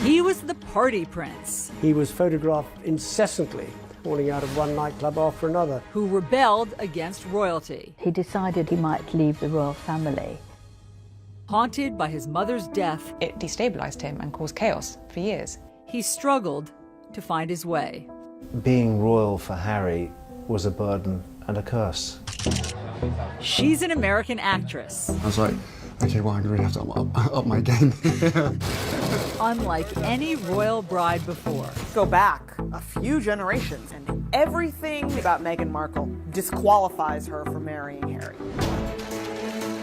He was the party prince. He was photographed incessantly, falling out of one nightclub after another. Who rebelled against royalty. He decided he might leave the royal family. Haunted by his mother's death, it destabilized him and caused chaos for years. He struggled to find his way. Being royal for Harry was a burden and a curse. She's an American actress. I was like, okay, well, I'm going to really have to up my game. Unlike any royal bride before. Go back a few generations, and everything about Meghan Markle disqualifies her from marrying Harry.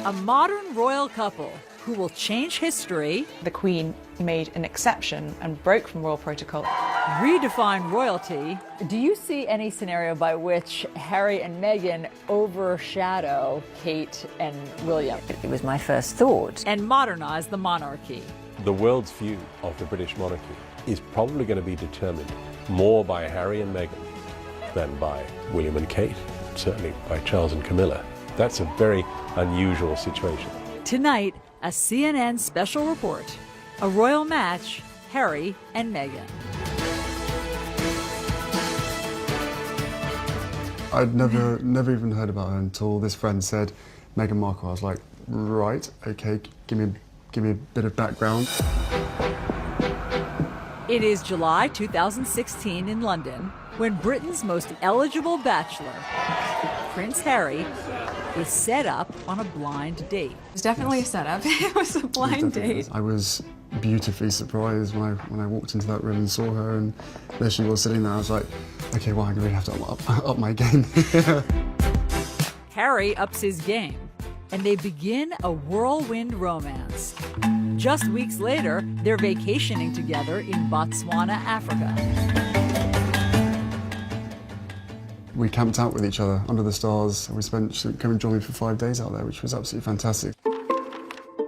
A modern royal couple who will change history. The Queen made an exception and broke from royal protocol. Redefine royalty. Do you see any scenario by which Harry and Meghan overshadow Kate and William? It was my first thought. And modernize the monarchy. The world's view of the British monarchy is probably going to be determined more by Harry and Meghan than by William and Kate, certainly by Charles and Camilla. That's a very unusual situation. Tonight, a CNN special report, a royal match, Harry and Meghan. I'd never even heard about her until this friend said Meghan Markle. I was like, right, okay, give me a bit of background. It is July 2016 in London when Britain's most eligible bachelor, Prince Harry, is set up on a blind date. It was definitely a setup. It was a blind date. I was beautifully surprised when I walked into that room and saw her, and there she was sitting there. I was like, okay, well, I'm going to really have to up my game. Harry ups his game, and they begin a whirlwind romance. Just weeks later, they're vacationing together in Botswana, Africa. We camped out with each other under the stars. She came and joined me for 5 days out there, which was absolutely fantastic.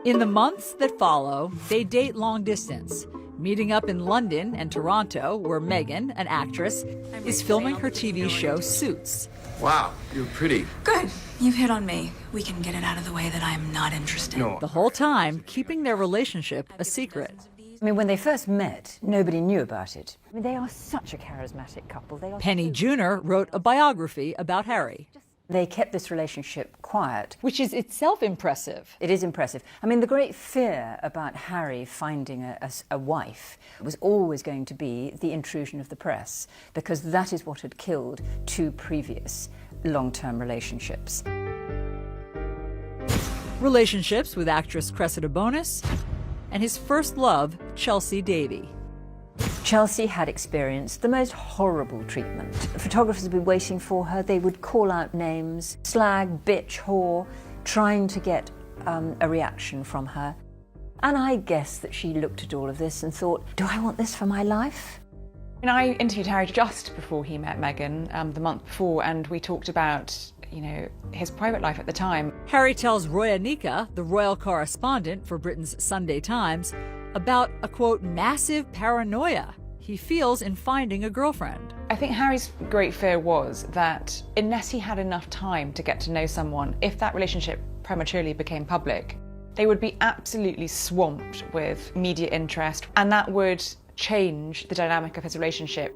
In the months that follow, they date long distance, meeting up in London and Toronto, where Meghan, an actress, is filming her TV show Suits. Wow, you're pretty. Good. You've hit on me. We can get it out of the way that I'm not interested. No. The whole time keeping their relationship a secret. I mean, when they first met, nobody knew about it. I mean, they are such a charismatic couple. Penny Junor wrote a biography about Harry. They kept this relationship quiet. Which is itself impressive. It is impressive. I mean, the great fear about Harry finding a wife was always going to be the intrusion of the press, because that is what had killed 2 previous long-term relationships. Relationships with actress Cressida Bonas and his first love, Chelsea Davy. Chelsea had experienced the most horrible treatment. Photographers would be waiting for her. They would call out names, slag, bitch, whore, trying to get a reaction from her. And I guess that she looked at all of this and thought, do I want this for my life? And I interviewed Harry just before he met Meghan, the month before, and we talked about, his private life at the time. Harry tells Roya Nika, the royal correspondent for Britain's Sunday Times, about a, quote, massive paranoia he feels in finding a girlfriend. I think Harry's great fear was that unless he had enough time to get to know someone, if that relationship prematurely became public, they would be absolutely swamped with media interest, and that would change the dynamic of his relationship.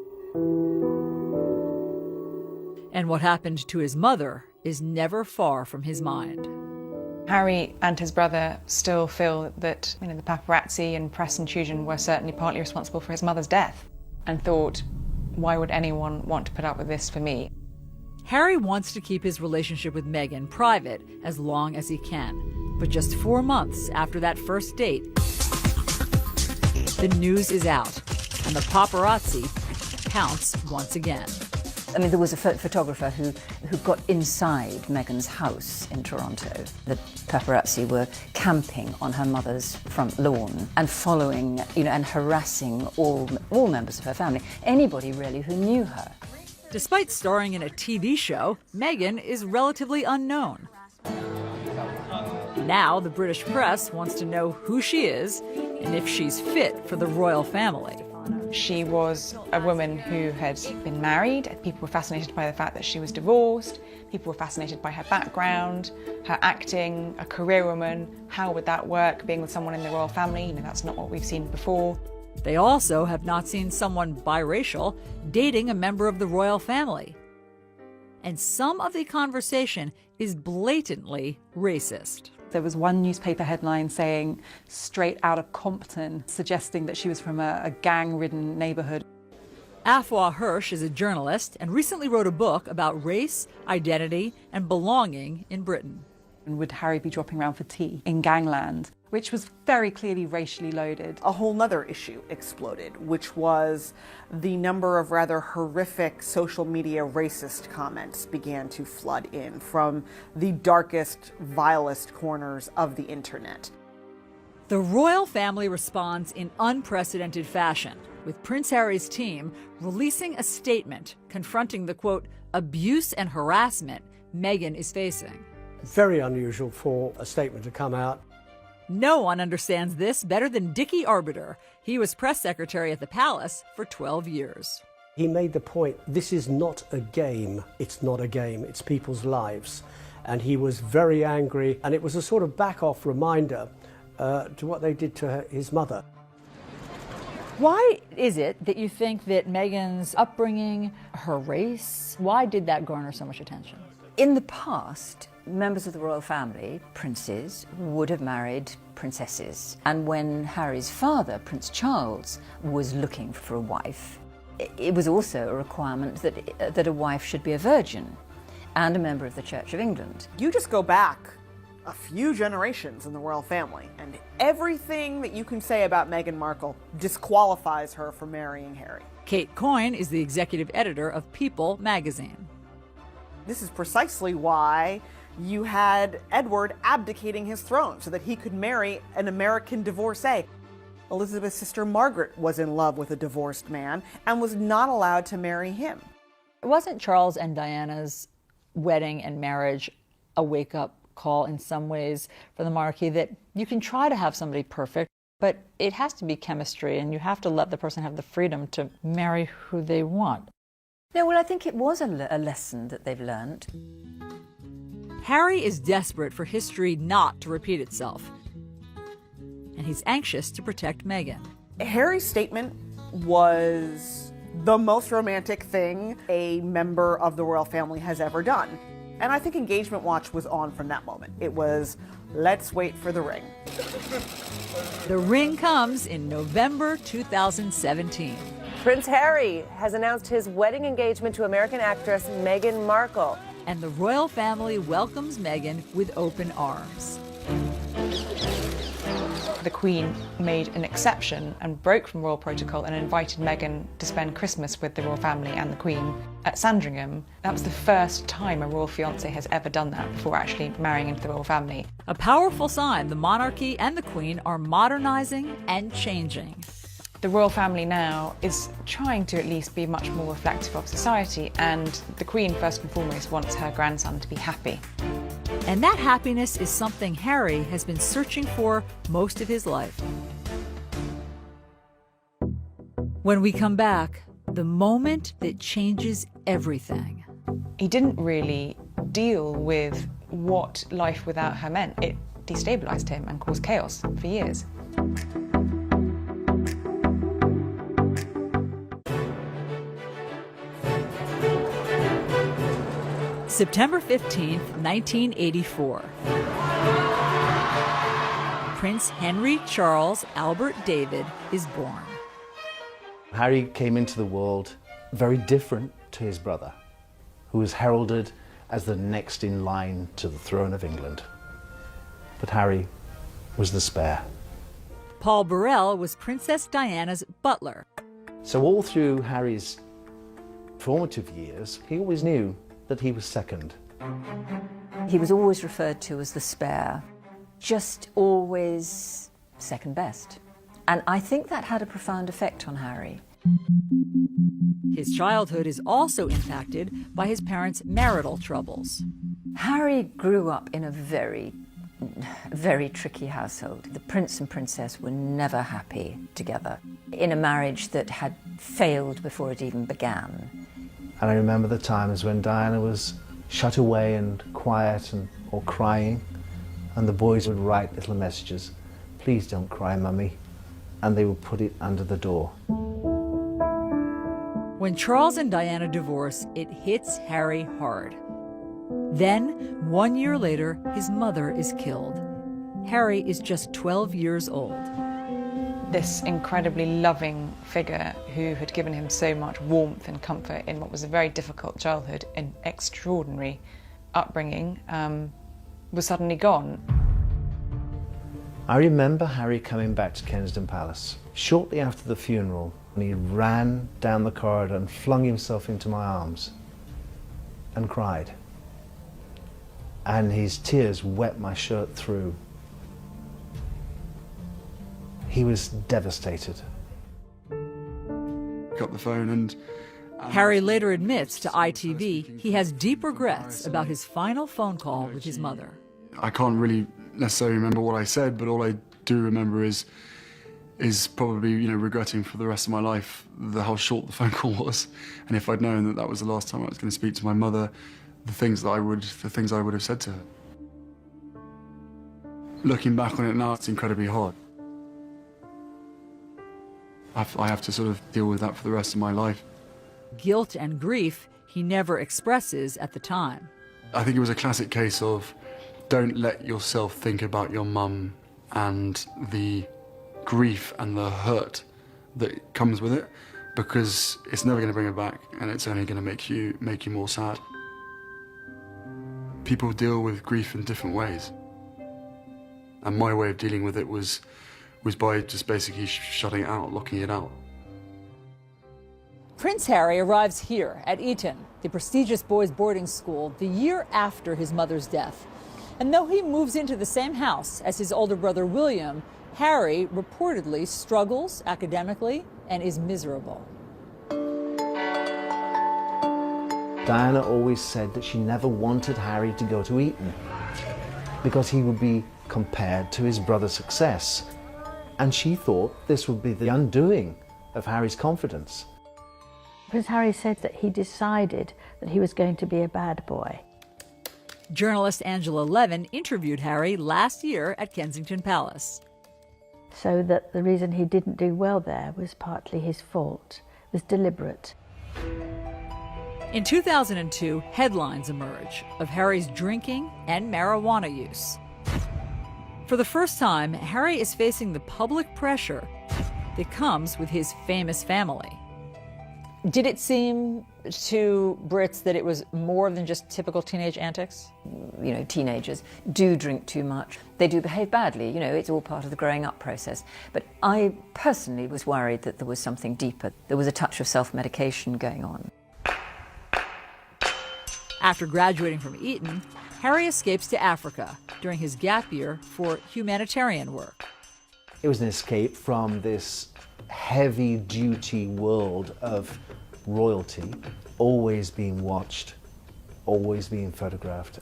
And what happened to his mother is never far from his mind. Harry and his brother still feel that the paparazzi and press intrusion were certainly partly responsible for his mother's death, and thought, why would anyone want to put up with this for me? Harry wants to keep his relationship with Meghan private as long as he can. But just 4 months after that first date, the news is out, and the paparazzi pounce once again. I mean, there was a photographer who got inside Meghan's house in Toronto. The paparazzi were camping on her mother's front lawn and following, and harassing all members of her family, anybody really who knew her. Despite starring in a TV show, Meghan is relatively unknown. Now the British press wants to know who she is and if she's fit for the royal family. She was a woman who had been married. People were fascinated by the fact that she was divorced. People were fascinated by her background, her acting, a career woman. How would that work, being with someone in the royal family? That's not what we've seen before. They also have not seen someone biracial dating a member of the royal family. And some of the conversation is blatantly racist. There was one newspaper headline saying, "Straight out of Compton," suggesting that she was from a gang-ridden neighborhood. Afua Hirsch is a journalist and recently wrote a book about race, identity, and belonging in Britain. And would Harry be dropping around for tea in gangland, which was very clearly racially loaded. A whole nother issue exploded, which was the number of rather horrific social media racist comments began to flood in from the darkest, vilest corners of the internet. The royal family responds in unprecedented fashion, with Prince Harry's team releasing a statement confronting the, quote, abuse and harassment Meghan is facing. Very unusual for a statement to come out. No one understands this better than Dickie Arbiter. He was press secretary at the palace for 12 years. He made the point, this is not a game. It's not a game, it's people's lives. And he was very angry, and it was a sort of back-off reminder to what they did to his mother. Why is it that you think that Meghan's upbringing, her race, why did that garner so much attention? In the past, members of the royal family, princes, would have married princesses. And when Harry's father, Prince Charles, was looking for a wife, it was also a requirement that a wife should be a virgin and a member of the Church of England. You just go back a few generations in the royal family, and everything that you can say about Meghan Markle disqualifies her from marrying Harry. Kate Coyne is the executive editor of People magazine. This is precisely why you had Edward abdicating his throne so that he could marry an American divorcee. Elizabeth's sister Margaret was in love with a divorced man and was not allowed to marry him. Wasn't Charles and Diana's wedding and marriage a wake-up call in some ways for the monarchy, that you can try to have somebody perfect, but it has to be chemistry and you have to let the person have the freedom to marry who they want? No, well, I think it was a lesson that they've learned. Harry is desperate for history not to repeat itself, and he's anxious to protect Meghan. Harry's statement was the most romantic thing a member of the royal family has ever done. And I think Engagement Watch was on from that moment. It was, let's wait for the ring. The ring comes in November 2017. Prince Harry has announced his wedding engagement to American actress Meghan Markle. And the royal family welcomes Meghan with open arms. The Queen made an exception and broke from royal protocol and invited Meghan to spend Christmas with the royal family and the Queen at Sandringham. That was the first time a royal fiancé has ever done that before actually marrying into the royal family. A powerful sign the monarchy and the Queen are modernizing and changing. The royal family now is trying to at least be much more reflective of society, and the Queen, first and foremost, wants her grandson to be happy. And that happiness is something Harry has been searching for most of his life. When we come back, the moment that changes everything. He didn't really deal with what life without her meant. It destabilized him and caused chaos for years. September 15th, 1984. Prince Henry Charles Albert David is born. Harry came into the world very different to his brother, who was heralded as the next in line to the throne of England. But Harry was the spare. Paul Burrell was Princess Diana's butler. So all through Harry's formative years, he always knew that he was second. He was always referred to as the spare, just always second best. And I think that had a profound effect on Harry. His childhood is also impacted by his parents' marital troubles. Harry grew up in a very tricky household. The prince and princess were never happy together, in a marriage that had failed before it even began. And I remember the times when Diana was shut away and quiet or crying, and the boys would write little messages. Please don't cry, Mummy. and they would put it under the door. When Charles and Diana divorce, it hits Harry hard. Then, 1 year later, his mother is killed. Harry is just 12 years old. This incredibly loving figure who had given him so much warmth and comfort in what was a very difficult childhood and extraordinary upbringing was suddenly gone. I remember Harry coming back to Kensington Palace shortly after the funeral, and he ran down the corridor and flung himself into my arms and cried. And his tears wet my shirt through. He was devastated. Got the phone and Harry later admits to ITV he has deep regrets about his final phone call with his mother. I can't really necessarily remember what I said, but all I do remember is probably, regretting for the rest of my life how short the phone call was. And if I'd known that that was the last time I was going to speak to my mother, the things I would have said to her. Looking back on it now, it's incredibly hard. I have to sort of deal with that for the rest of my life. Guilt and grief he never expresses at the time. I think it was a classic case of don't let yourself think about your mum and the grief and the hurt that comes with it, because it's never going to bring her back, and it's only going to make you more sad. People deal with grief in different ways, and my way of dealing with it was by just basically shutting it out, locking it out. Prince Harry arrives here at Eton, the prestigious boys' boarding school, the year after his mother's death. And though he moves into the same house as his older brother William, Harry reportedly struggles academically and is miserable. Diana always said that she never wanted Harry to go to Eton because he would be compared to his brother's success. And she thought this would be the undoing of Harry's confidence. Prince Harry said that he decided that he was going to be a bad boy. Journalist Angela Levin interviewed Harry last year at Kensington Palace. So that the reason he didn't do well there was partly his fault. It was deliberate. In 2002, headlines emerge of Harry's drinking and marijuana use. For the first time, Harry is facing the public pressure that comes with his famous family. Did it seem to Brits that it was more than just typical teenage antics? Teenagers do drink too much. They do behave badly, it's all part of the growing up process. But I personally was worried that there was something deeper. There was a touch of self-medication going on. After graduating from Eton, Harry escapes to Africa during his gap year for humanitarian work. It was an escape from this heavy-duty world of royalty, always being watched, always being photographed.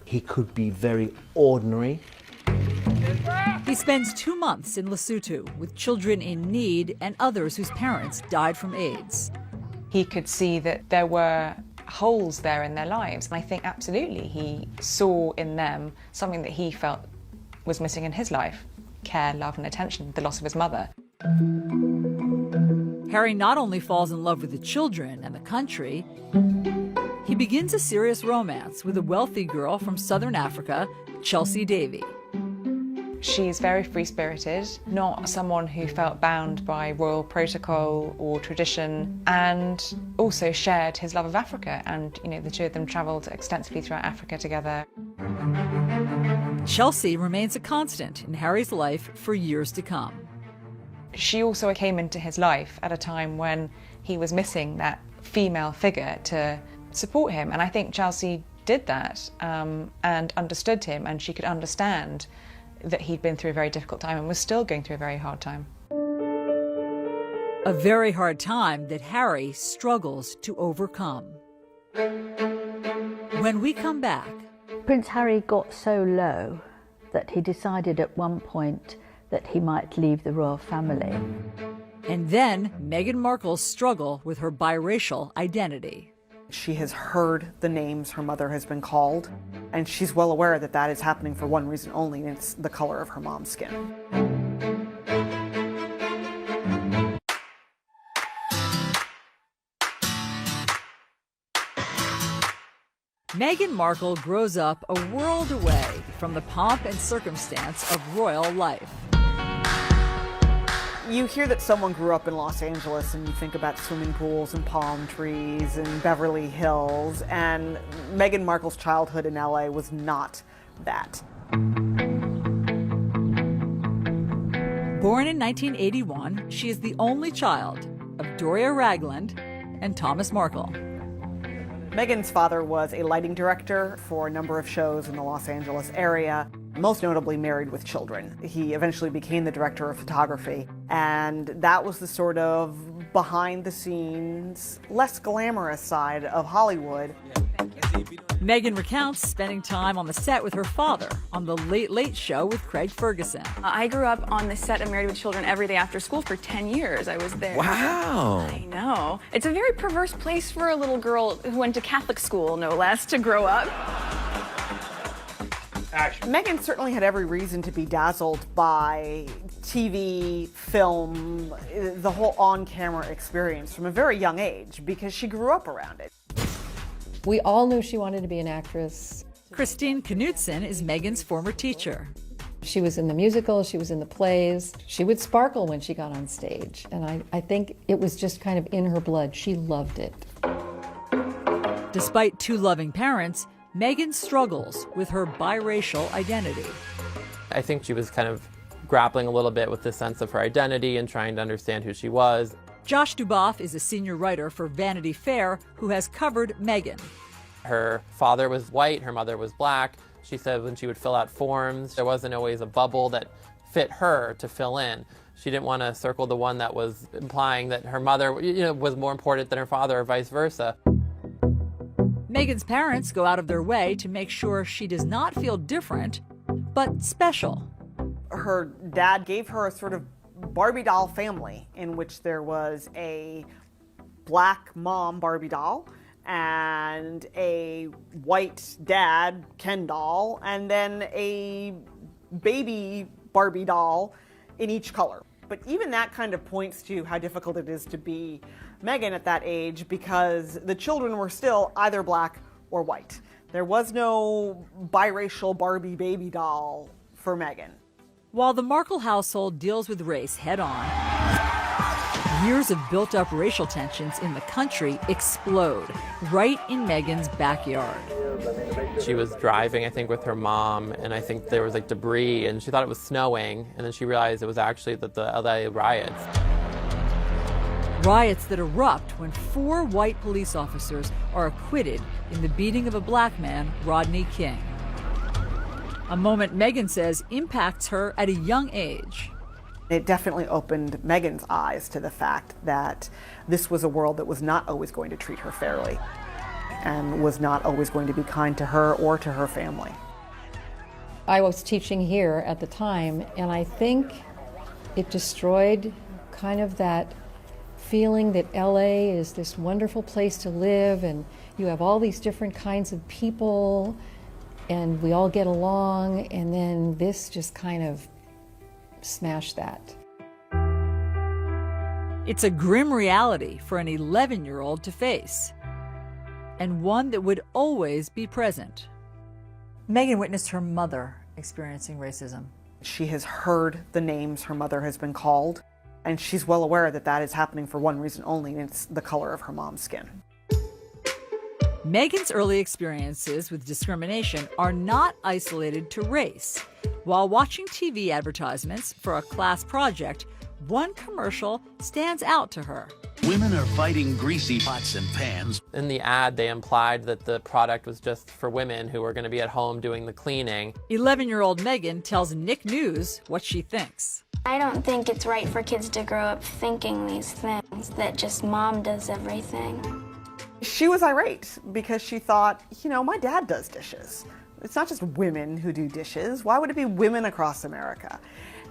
He could be very ordinary. He spends 2 months in Lesotho with children in need and others whose parents died from AIDS. He could see that there were holes there in their lives. And I think absolutely he saw in them something that he felt was missing in his life: care, love and attention, the loss of his mother. Harry not only falls in love with the children and the country, he begins a serious romance with a wealthy girl from southern Africa, Chelsea Davy. She's very free-spirited, not someone who felt bound by royal protocol or tradition, and also shared his love of Africa, and the two of them travelled extensively throughout Africa together. Chelsea remains a constant in Harry's life for years to come. She also came into his life at a time when he was missing that female figure to support him, and I think Chelsea did that and understood him, and she could understand that he'd been through a very difficult time and was still going through a very hard time. A very hard time that Harry struggles to overcome. When we come back, Prince Harry got so low that he decided at one point that he might leave the royal family. And then Meghan Markle's struggle with her biracial identity. She has heard the names her mother has been called, and she's well aware that that is happening for one reason only, and it's the color of her mom's skin. Meghan Markle grows up a world away from the pomp and circumstance of royal life. You hear that someone grew up in Los Angeles and you think about swimming pools and palm trees and Beverly Hills, and Meghan Markle's childhood in LA was not that. Born in 1981, she is the only child of Doria Ragland and Thomas Markle. Meghan's father was a lighting director for a number of shows in the Los Angeles area, most notably Married with Children. He eventually became the director of photography, and that was the sort of behind-the-scenes, less glamorous side of Hollywood. Meghan recounts spending time on the set with her father on The Late Late Show with Craig Ferguson. I grew up on the set of Married with Children every day after school for 10 years. I was there. Wow. I know. It's a very perverse place for a little girl who went to Catholic school, no less, to grow up. Action. Meghan certainly had every reason to be dazzled by TV, film, the whole on-camera experience from a very young age because she grew up around it. We all knew she wanted to be an actress. Christine Knutson is Meghan's former teacher. She was in the musicals, she was in the plays. She would sparkle when she got on stage, and I think it was just kind of in her blood. She loved it. Despite two loving parents, Meghan struggles with her biracial identity. I think she was kind of grappling a little bit with the sense of her identity and trying to understand who she was. Josh Duboff is a senior writer for Vanity Fair who has covered Meghan. Her father was white, her mother was black. She said when she would fill out forms, there wasn't always a bubble that fit her to fill in. She didn't want to circle the one that was implying that her mother, was more important than her father or vice versa. Meghan's parents go out of their way to make sure she does not feel different, but special. Her dad gave her a sort of Barbie doll family in which there was a black mom Barbie doll and a white dad Ken doll and then a baby Barbie doll in each color. But even that kind of points to how difficult it is to be Meghan at that age because the children were still either black or white. There was no biracial Barbie baby doll for Meghan. While the Markle household deals with race head-on, years of built-up racial tensions in the country explode right in Meghan's backyard. She was driving, I think, with her mom, and I think there was like debris, and she thought it was snowing, and then she realized it was actually the LA riots. Riots that erupt when 4 white police officers are acquitted in the beating of a black man, Rodney King. A moment Meghan says impacts her at a young age. It definitely opened Meghan's eyes to the fact that this was a world that was not always going to treat her fairly and was not always going to be kind to her or to her family. I was teaching here at the time, and I think it destroyed kind of that feeling that LA is this wonderful place to live and you have all these different kinds of people and we all get along, and then this just kind of smashed that. It's a grim reality for an 11-year-old to face, and one that would always be present. Meghan witnessed her mother experiencing racism. She has heard the names her mother has been called, and she's well aware that that is happening for one reason only, and it's the color of her mom's skin. Meghan's early experiences with discrimination are not isolated to race. While watching TV advertisements for a class project, one commercial stands out to her. Women are fighting greasy pots and pans. In the ad, they implied that the product was just for women who were going to be at home doing the cleaning. 11-year-old Meghan tells Nick News what she thinks. I don't think it's right for kids to grow up thinking these things, that just mom does everything. She was irate because she thought, my dad does dishes. It's not just women who do dishes. Why would it be women across America?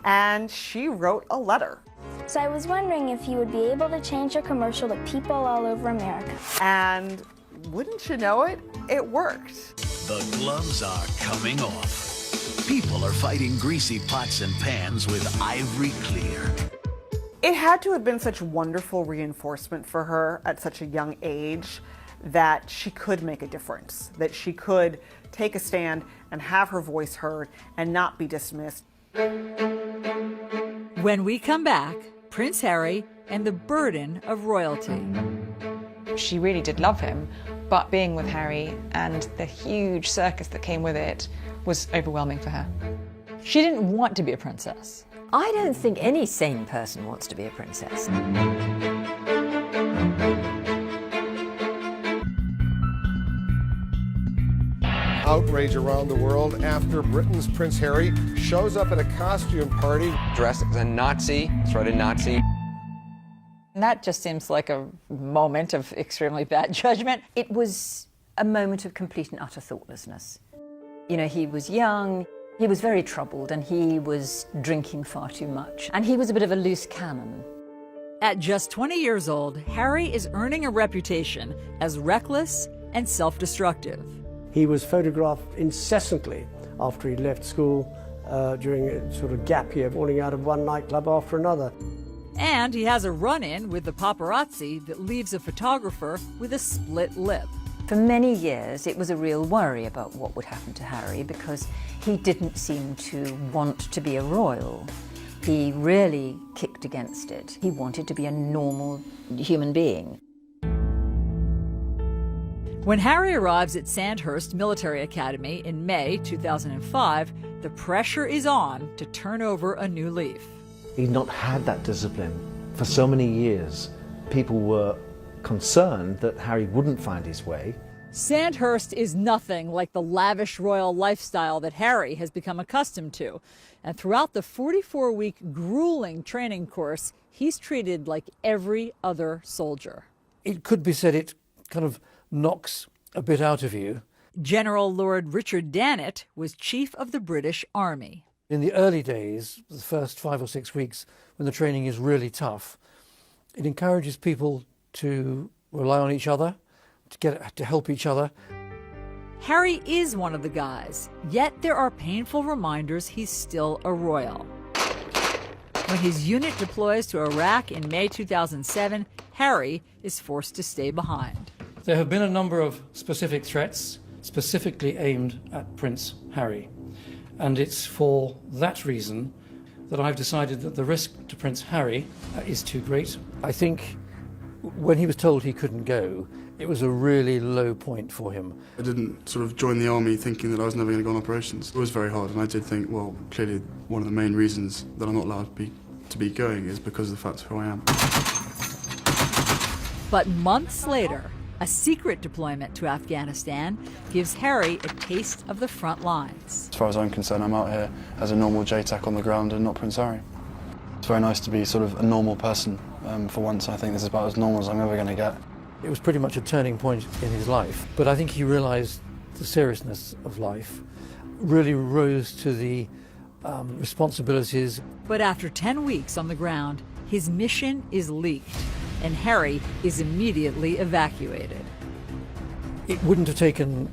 And she wrote a letter. So I was wondering if you would be able to change your commercial to people all over America. And wouldn't you know it, it worked. The gloves are coming off. People are fighting greasy pots and pans with Ivory Clear. It had to have been such wonderful reinforcement for her at such a young age that she could make a difference, that she could take a stand and have her voice heard and not be dismissed. When we come back, Prince Harry and the burden of royalty. She really did love him, but being with Harry and the huge circus that came with it was overwhelming for her. She didn't want to be a princess. I don't think any sane person wants to be a princess. Outrage around the world after Britain's Prince Harry shows up at a costume party dressed as a Nazi, sort of Nazi. And that just seems like a moment of extremely bad judgment. It was a moment of complete and utter thoughtlessness. You know, he was young, he was very troubled, and he was drinking far too much. And he was a bit of a loose cannon. At just 20 years old, Harry is earning a reputation as reckless and self-destructive. He was photographed incessantly after he left school during a sort of gap year, falling out of one nightclub after another. And he has a run-in with the paparazzi that leaves a photographer with a split lip. For many years, it was a real worry about what would happen to Harry because he didn't seem to want to be a royal. He really kicked against it. He wanted to be a normal human being. When Harry arrives at Sandhurst Military Academy in May 2005, the pressure is on to turn over a new leaf. He'd not had that discipline for so many years. People were concerned that Harry wouldn't find his way. Sandhurst is nothing like the lavish royal lifestyle that Harry has become accustomed to. And throughout the 44-week grueling training course, he's treated like every other soldier. It could be said it kind of knocks a bit out of you. General Lord Richard Dannett was chief of the British Army. In the early days, the first 5 or 6 weeks, when the training is really tough, it encourages people to rely on each other, to help each other. Harry is one of the guys, yet there are painful reminders he's still a royal. When his unit deploys to Iraq in May 2007, Harry is forced to stay behind. There have been a number of specific threats, specifically aimed at Prince Harry. And it's for that reason that I've decided that the risk to Prince Harry is too great. I think when he was told he couldn't go, it was a really low point for him. I didn't sort of join the army thinking that I was never going to go on operations. It was very hard, and I did think, well, clearly one of the main reasons that I'm not allowed to be going is because of the fact of who I am. But months later, a secret deployment to Afghanistan gives Harry a taste of the front lines. As far as I'm concerned, I'm out here as a normal JTAC on the ground and not Prince Harry. It's very nice to be sort of a normal person for once. I think this is about as normal as I'm ever going to get. It was pretty much a turning point in his life, but I think he realised the seriousness of life, really rose to the responsibilities. But after 10 weeks on the ground, his mission is leaked, and Harry is immediately evacuated. It wouldn't have taken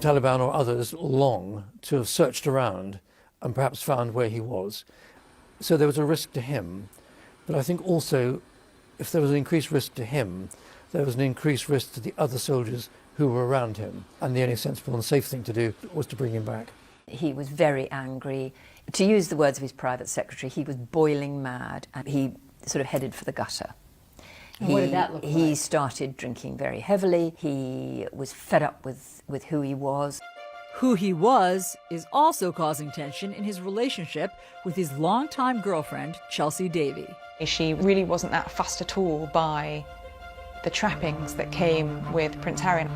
Taliban or others long to have searched around and perhaps found where he was. So there was a risk to him, but I think also if there was an increased risk to him, there was an increased risk to the other soldiers who were around him, and the only sensible and safe thing to do was to bring him back. He was very angry. To use the words of his private secretary, he was boiling mad, and he sort of headed for the gutter. What did that look like? He started drinking very heavily. He was fed up with who he was. Who he was is also causing tension in his relationship with his longtime girlfriend, Chelsea Davy. She really wasn't that fussed at all by the trappings that came with Prince Harry.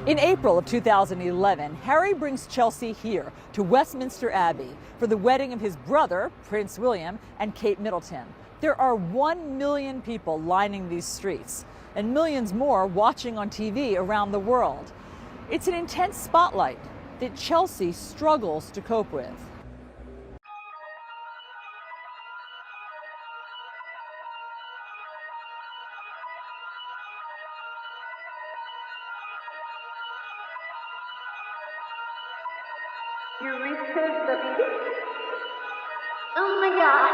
In April of 2011, Harry brings Chelsea here to Westminster Abbey for the wedding of his brother, Prince William, and Kate Middleton. There are 1 million people lining these streets, and millions more watching on TV around the world. It's an intense spotlight that Chelsea struggles to cope with. You reached the peak. Oh my God.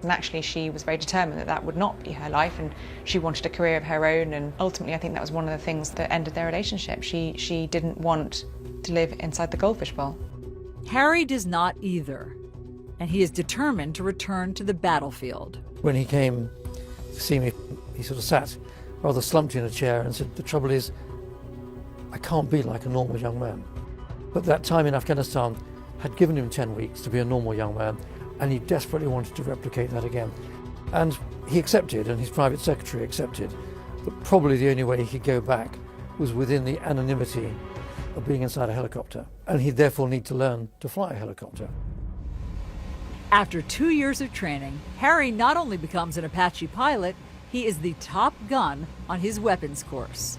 And actually she was very determined that that would not be her life, and she wanted a career of her own, and ultimately I think that was one of the things that ended their relationship. She didn't want to live inside the goldfish bowl. Harry does not either, and he is determined to return to the battlefield. When he came to see me, he sort of sat rather slumped in a chair and said, "The trouble is, I can't be like a normal young man." But that time in Afghanistan had given him 10 weeks to be a normal young man, and he desperately wanted to replicate that again. And he accepted, and his private secretary accepted, that probably the only way he could go back was within the anonymity of being inside a helicopter, and he'd therefore need to learn to fly a helicopter. After 2 years of training, Harry not only becomes an Apache pilot, he is the top gun on his weapons course.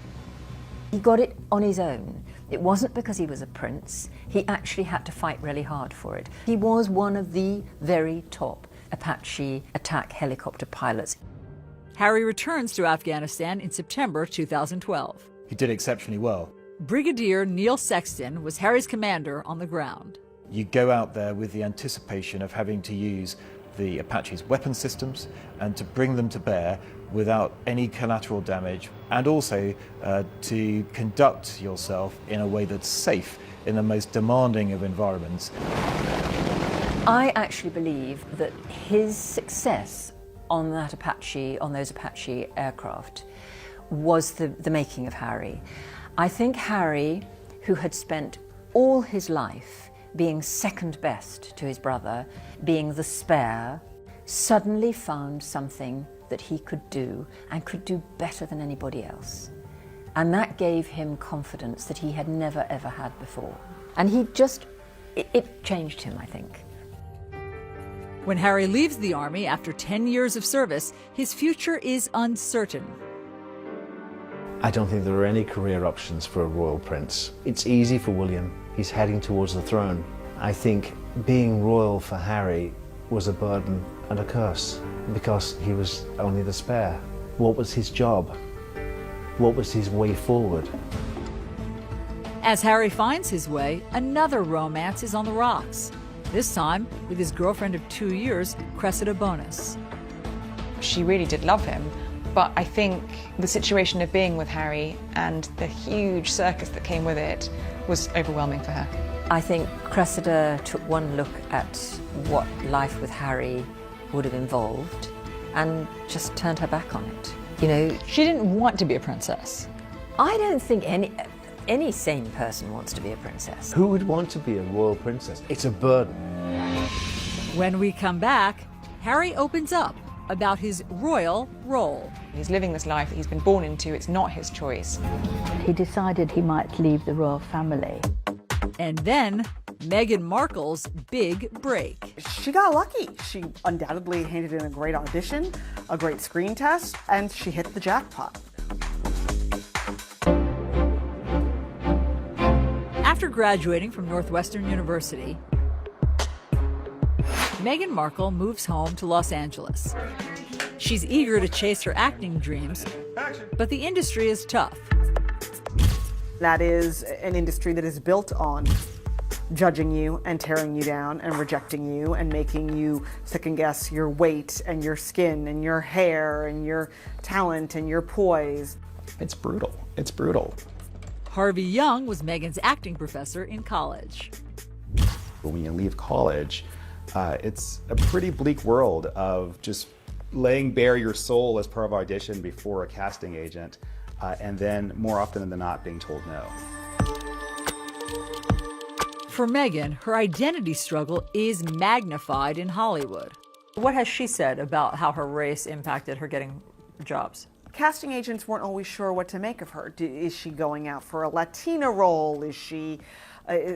He got it on his own. It wasn't because he was a prince. He actually had to fight really hard for it. He was one of the very top Apache attack helicopter pilots. Harry returns to Afghanistan in September 2012. He did exceptionally well. Brigadier Neil Sexton was Harry's commander on the ground. You go out there with the anticipation of having to use the Apache's weapon systems and to bring them to bear without any collateral damage, and also to conduct yourself in a way that's safe in the most demanding of environments. I actually believe that his success on those Apache aircraft was the making of Harry. I think Harry, who had spent all his life being second best to his brother, being the spare, suddenly found something that he could do, and could do better than anybody else. And that gave him confidence that he had never ever had before. And it changed him, I think. When Harry leaves the army after 10 years of service, his future is uncertain. I don't think there are any career options for a royal prince. It's easy for William. He's heading towards the throne. I think being royal for Harry was a burden and a curse because he was only the spare. What was his job? What was his way forward? As Harry finds his way, another romance is on the rocks. This time with his girlfriend of 2 years, Cressida Bonus. She really did love him, but I think the situation of being with Harry and the huge circus that came with it was overwhelming for her. I think Cressida took one look at what life with Harry would have involved and just turned her back on it. You know, she didn't want to be a princess. I don't think any sane person wants to be a princess. Who would want to be a royal princess? It's a burden. When we come back, Harry opens up about his royal role. He's living this life that he's been born into. It's not his choice. He decided he might leave the royal family. And then Meghan Markle's big break. She got lucky. She undoubtedly handed in a great audition, a great screen test, and she hit the jackpot. After graduating from Northwestern University, Meghan Markle moves home to Los Angeles. She's eager to chase her acting dreams, but the industry is tough. That is an industry that is built on judging you and tearing you down and rejecting you and making you second guess your weight and your skin and your hair and your talent and your poise. It's brutal. It's brutal. Harvey Young was Meghan's acting professor in college. When you leave college, it's a pretty bleak world of just laying bare your soul as part of audition before a casting agent, and then more often than not being told no. For Meghan, her identity struggle is magnified in Hollywood. What has she said about how her race impacted her getting jobs? Casting agents weren't always sure what to make of her. Is she going out for a Latina role? Is she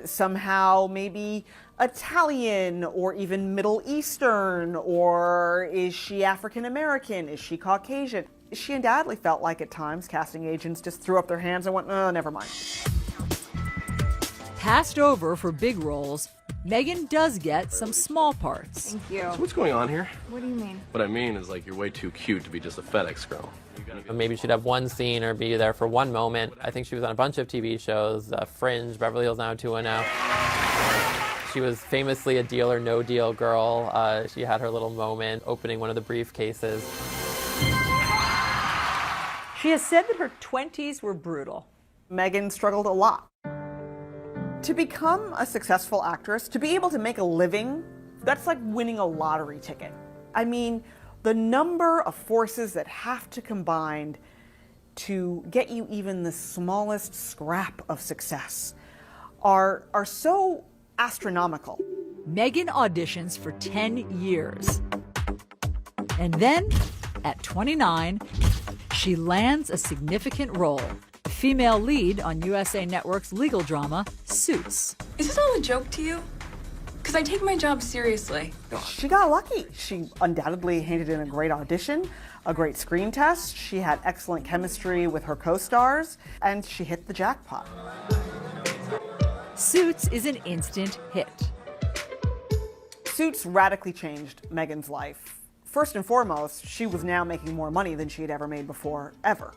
somehow maybe Italian or even Middle Eastern? Or is she African American? Is she Caucasian? She undoubtedly felt like at times casting agents just threw up their hands and went, oh, never mind. Passed over for big roles, Meghan does get some small parts. Thank you. So what's going on here? What do you mean? What I mean is like you're way too cute to be just a FedEx girl. Maybe she'd have one scene or be there for one moment. I think she was on a bunch of TV shows, Fringe, Beverly Hills 90210. She was famously a deal or no deal girl. She had her little moment opening one of the briefcases. She has said that her 20s were brutal. Meghan struggled a lot. To become a successful actress, to be able to make a living, that's like winning a lottery ticket. I mean, the number of forces that have to combine to get you even the smallest scrap of success are so astronomical. Meghan auditions for 10 years. And then, at 29, she lands a significant role. The female lead on USA Network's legal drama, Suits. Is this all a joke to you? Because I take my job seriously. She got lucky. She undoubtedly handed in a great audition, a great screen test. She had excellent chemistry with her co-stars, and she hit the jackpot. Suits is an instant hit. Suits radically changed Meghan's life. First and foremost, she was now making more money than she had ever made before, ever.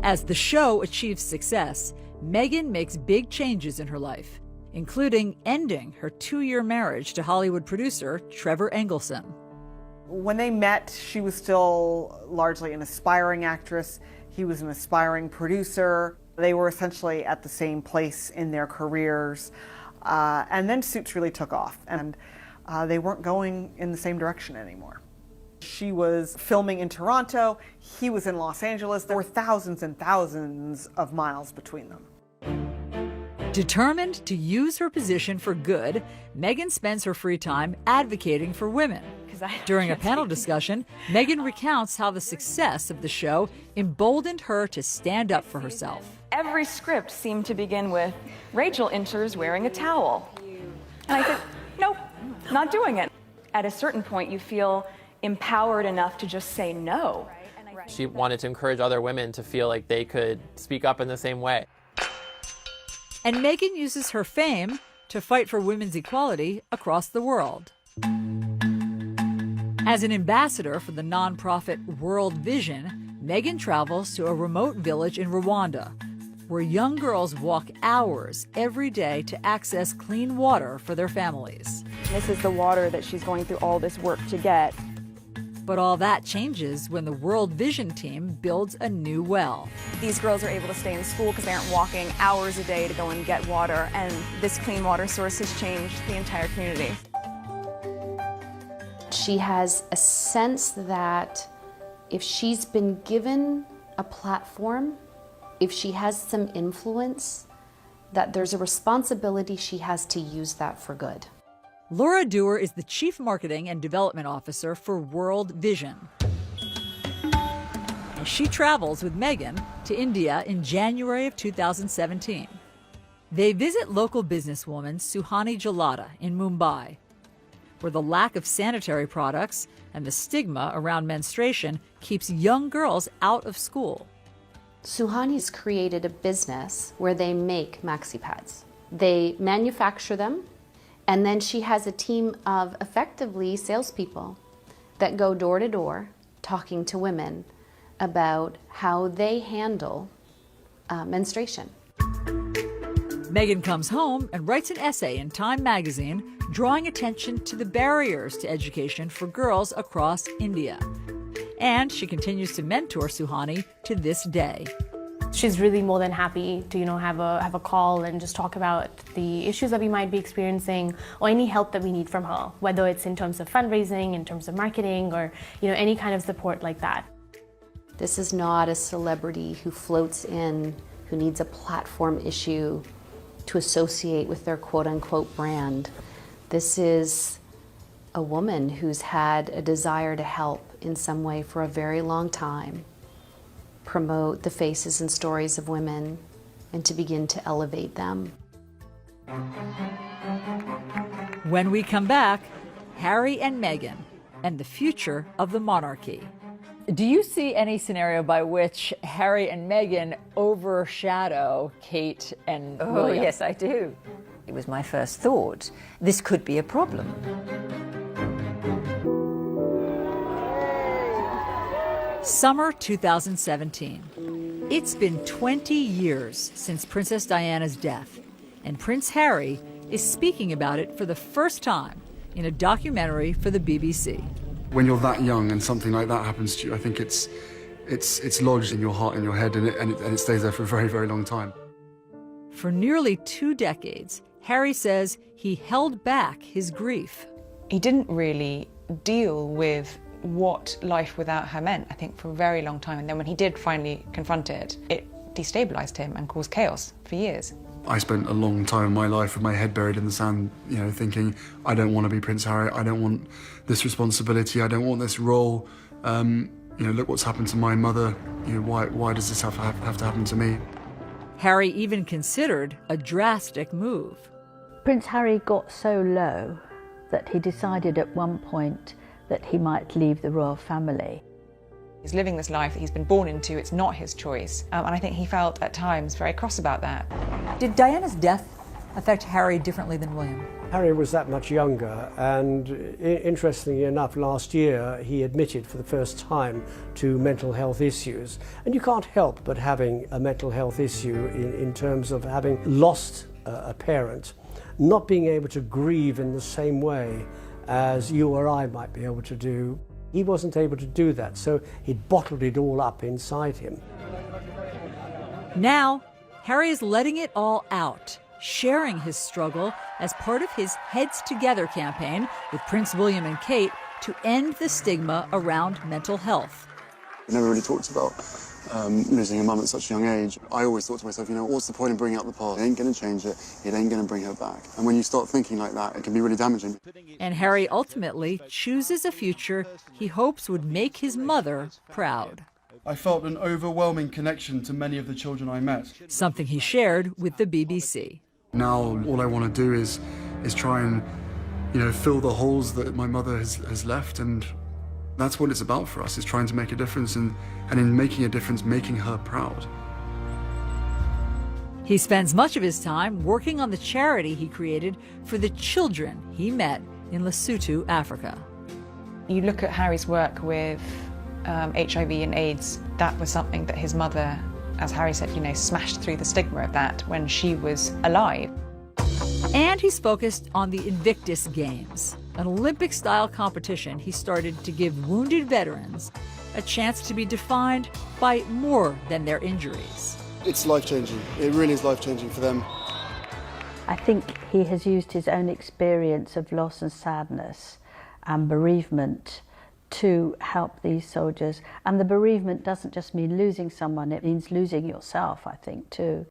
As the show achieves success, Meghan makes big changes in her life, including ending her 2-year marriage to Hollywood producer Trevor Engelson. When they met, she was still largely an aspiring actress. He was an aspiring producer. They were essentially at the same place in their careers. And then Suits really took off, and they weren't going in the same direction anymore. She was filming in Toronto. He was in Los Angeles. There were thousands and thousands of miles between them. Determined to use her position for good, Meghan spends her free time advocating for women. During a panel discussion, Meghan recounts how the success of the show emboldened her to stand up for herself. Every script seemed to begin with, Rachel enters wearing a towel. And I said, nope, not doing it. At a certain point, you feel empowered enough to just say no. She wanted to encourage other women to feel like they could speak up in the same way. And Meghan uses her fame to fight for women's equality across the world. As an ambassador for the nonprofit World Vision, Meghan travels to a remote village in Rwanda, where young girls walk hours every day to access clean water for their families. This is the water that she's going through all this work to get. But all that changes when the World Vision team builds a new well. These girls are able to stay in school because they aren't walking hours a day to go and get water, and this clean water source has changed the entire community. She has a sense that if she's been given a platform, if she has some influence, that there's a responsibility she has to use that for good. Laura Dewar is the Chief Marketing and Development Officer for World Vision. And she travels with Meghan to India in January of 2017. They visit local businesswoman Suhani Jalata in Mumbai, where the lack of sanitary products and the stigma around menstruation keeps young girls out of school. Suhani's created a business where they make maxi pads. They manufacture them, and then she has a team of effectively salespeople that go door to door talking to women about how they handle menstruation. Meghan comes home and writes an essay in Time magazine drawing attention to the barriers to education for girls across India. And she continues to mentor Suhani to this day. She's really more than happy to, have a call and just talk about the issues that we might be experiencing or any help that we need from her, whether it's in terms of fundraising, in terms of marketing, or any kind of support like that. This is not a celebrity who floats in, who needs a platform issue to associate with their quote-unquote brand. This is a woman who's had a desire to help in some way for a very long time, promote the faces and stories of women, and to begin to elevate them. When we come back, Harry and Meghan and the future of the monarchy. Do you see any scenario by which Harry and Meghan overshadow Kate and William? Oh, yes, I do. It was my first thought. This could be a problem. Summer 2017. It's been 20 years since Princess Diana's death, and Prince Harry is speaking about it for the first time in a documentary for the BBC. When you're that young and something like that happens to you, I think it's lodged in your heart and your head, and it stays there for a very, very long time. For nearly 2 decades, Harry says he held back his grief. He didn't really deal with what life without her meant, I think, for a very long time. And then when he did finally confront it, it destabilized him and caused chaos for years. I spent a long time in my life with my head buried in the sand, thinking, I don't want to be Prince Harry, I don't want this responsibility, I don't want this role. Look what's happened to my mother, why does this have to happen to me? Harry even considered a drastic move. Prince Harry got so low that he decided at one point that he might leave the royal family. He's living this life that he's been born into, it's not his choice. And I think he felt at times very cross about that. Did Diana's death affect Harry differently than William? Harry was that much younger, and interestingly enough, last year he admitted for the first time to mental health issues. And you can't help but having a mental health issue in terms of having lost a parent, not being able to grieve in the same way as you or I might be able to do. He wasn't able to do that, so he'd bottled it all up inside him. Now, Harry is letting it all out, sharing his struggle as part of his Heads Together campaign with Prince William and Kate to end the stigma around mental health. I never really talked about losing a mum at such a young age. I always thought to myself, what's the point in bringing up the past? It ain't going to change it. It ain't going to bring her back. And when you start thinking like that, it can be really damaging. And Harry ultimately chooses a future he hopes would make his mother proud. I felt an overwhelming connection to many of the children I met. Something he shared with the BBC. Now, all I want to do is try and, fill the holes that my mother has left, and that's what it's about for us, is trying to make a difference, and in making a difference, making her proud. He spends much of his time working on the charity he created for the children he met in Lesotho, Africa. You look at Harry's work with HIV and AIDS, that was something that his mother, as Harry said, smashed through the stigma of that when she was alive. And he's focused on the Invictus Games, an Olympic-style competition he started to give wounded veterans a chance to be defined by more than their injuries. It's life-changing. It really is life-changing for them. I think he has used his own experience of loss and sadness and bereavement to help these soldiers. And the bereavement doesn't just mean losing someone, it means losing yourself, I think, too.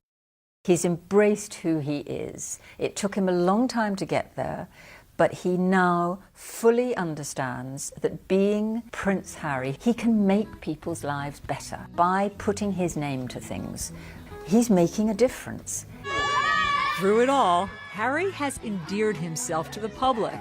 He's embraced who he is. It took him a long time to get there, but he now fully understands that being Prince Harry, he can make people's lives better by putting his name to things. He's making a difference. Through it all, Harry has endeared himself to the public,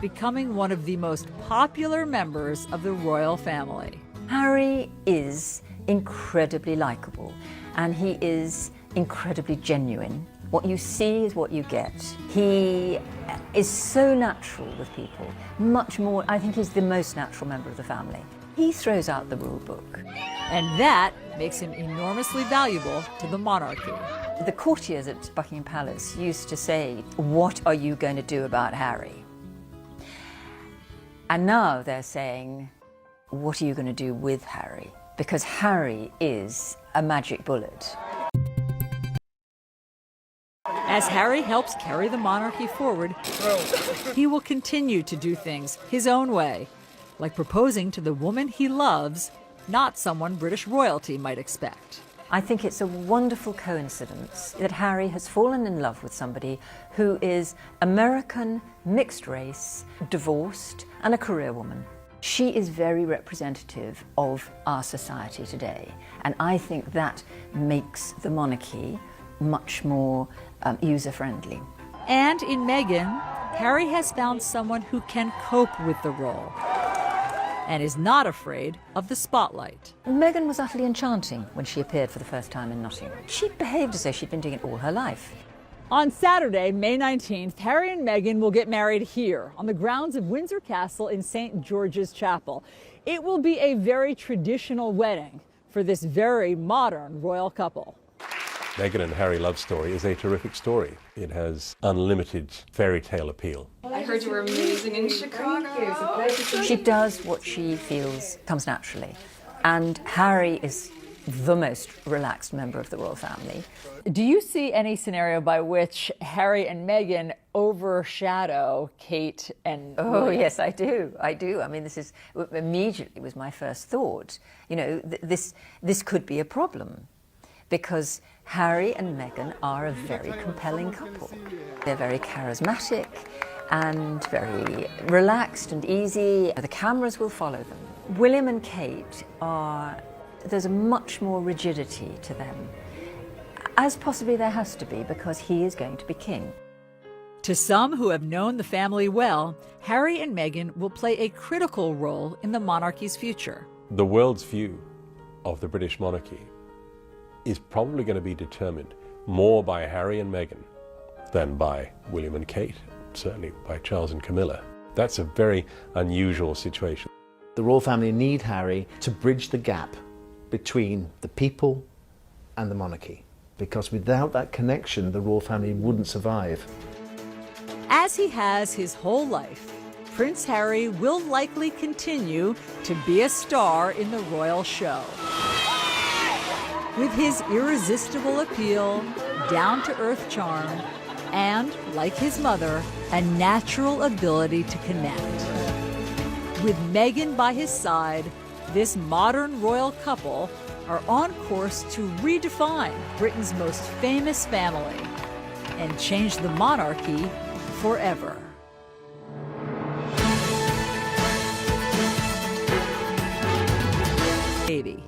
becoming one of the most popular members of the royal family. Harry is incredibly likable, and he is incredibly genuine. What you see is what you get. He is so natural with people, much more, I think he's the most natural member of the family. He throws out the rule book. And that makes him enormously valuable to the monarchy. The courtiers at Buckingham Palace used to say, "What are you going to do about Harry?" And now they're saying, "What are you going to do with Harry?" Because Harry is a magic bullet. As Harry helps carry the monarchy forward, he will continue to do things his own way, like proposing to the woman he loves, not someone British royalty might expect. I think it's a wonderful coincidence that Harry has fallen in love with somebody who is American, mixed race, divorced, and a career woman. She is very representative of our society today, and I think that makes the monarchy much more user-friendly. And in Meghan, Harry has found someone who can cope with the role and is not afraid of the spotlight. Meghan was utterly enchanting when she appeared for the first time in Nottingham. She behaved as though she'd been doing it all her life. On Saturday, May 19th, Harry and Meghan will get married here on the grounds of Windsor Castle in St. George's Chapel. It will be a very traditional wedding for this very modern royal couple. Meghan and Harry love story is a terrific story. It has unlimited fairy tale appeal. I heard you were amazing in Chicago. She does what she feels comes naturally. And Harry is the most relaxed member of the royal family. Do you see any scenario by which Harry and Meghan overshadow Kate and Oh, William? yes, I do. I do. I mean, this is immediately was my first thought. You know, this could be a problem because Harry and Meghan are a very compelling couple. They're very charismatic and very relaxed and easy. The cameras will follow them. William and Kate there's a much more rigidity to them, as possibly there has to be because he is going to be king. To some who have known the family well, Harry and Meghan will play a critical role in the monarchy's future. The world's view of the British monarchy is probably going to be determined more by Harry and Meghan than by William and Kate, certainly by Charles and Camilla. That's a very unusual situation. The royal family need Harry to bridge the gap between the people and the monarchy, because without that connection, the royal family wouldn't survive. As he has his whole life, Prince Harry will likely continue to be a star in the royal show. With his irresistible appeal, down-to-earth charm, and, like his mother, a natural ability to connect. With Meghan by his side, this modern royal couple are on course to redefine Britain's most famous family and change the monarchy forever. Baby.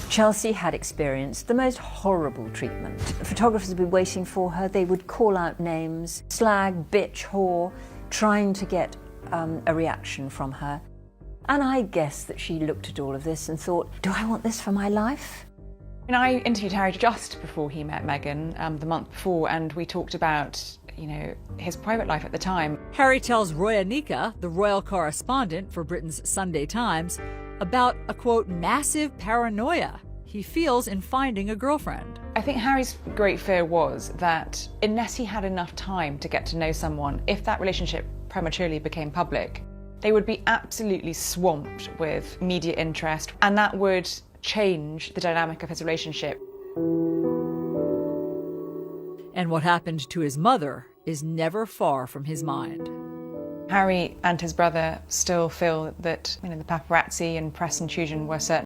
Chelsea had experienced the most horrible treatment. Photographers would be waiting for her. They would call out names, slag, bitch, whore, trying to get a reaction from her. And I guess that she looked at all of this and thought, do I want this for my life? And I interviewed Harry just before he met Meghan, the month before, and we talked about, his private life at the time. Harry tells Roya Nika, the royal correspondent for Britain's Sunday Times, about a, quote, massive paranoia he feels in finding a girlfriend. I think Harry's great fear was that unless he had enough time to get to know someone, if that relationship prematurely became public, they would be absolutely swamped with media interest, and that would change the dynamic of his relationship. And what happened to his mother is never far from his mind. Harry and his brother still feel that the paparazzi and press intrusion were certainly